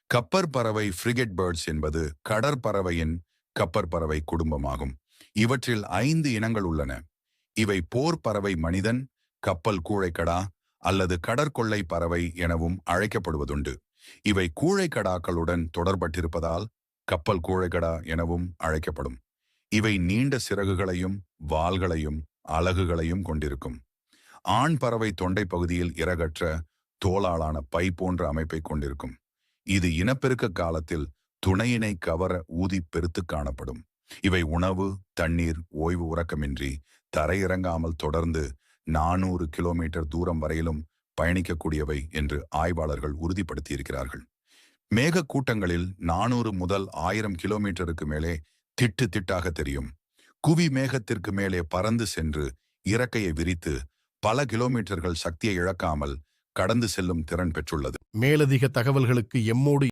கப்பர் பறவை ஃப்ரிகெட் பேர்ட்ஸ் என்பது கடற்பறவையின் கப்பர் பறவை குடும்பமாகும். இவற்றில் 5 இனங்கள் உள்ளன. இவை போர் பறவை மனிதன், கப்பல் கூழைக்கடா அல்லது கடற்கொள்ளை பறவை எனவும் அழைக்கப்படுவதுண்டு. இவை கூழைக்கடாக்களுடன் தொடர்பட்டிருப்பதால் கப்பல் கூழைக்கடா எனவும் அழைக்கப்படும். இவை நீண்ட சிறகுகளையும் வால்களையும் அலகுகளையும் கொண்டிருக்கும். ஆண் பறவை தொண்டை பகுதியில் இறகற்ற தோலாலான பை போன்ற அமைப்பை கொண்டிருக்கும். இது இனப்பெருக்க காலத்தில் துணையினை கவர ஊதி பெருத்து காணப்படும். இவை உணவு, தண்ணீர், ஓய்வு உறக்கமின்றி தரையிறங்காமல் தொடர்ந்து 400 கிலோமீட்டர் தூரம் வரையிலும் பயணிக்கக்கூடியவை என்று ஆய்வாளர்கள் உறுதிப்படுத்தியிருக்கிறார்கள். மேக கூட்டங்களில் 400 முதல் 1000 கிலோமீட்டருக்கு மேலே திட்டு திட்டாக தெரியும். குவி மேகத்திற்கு மேலே பறந்து சென்று இறக்கையை விரித்து பல கிலோமீட்டர்கள் சக்தியை இழக்காமல் கடந்து செல்லும் திறன் பெற்றுள்ளது. மேலதிக தகவல்களுக்கு எம்மோடு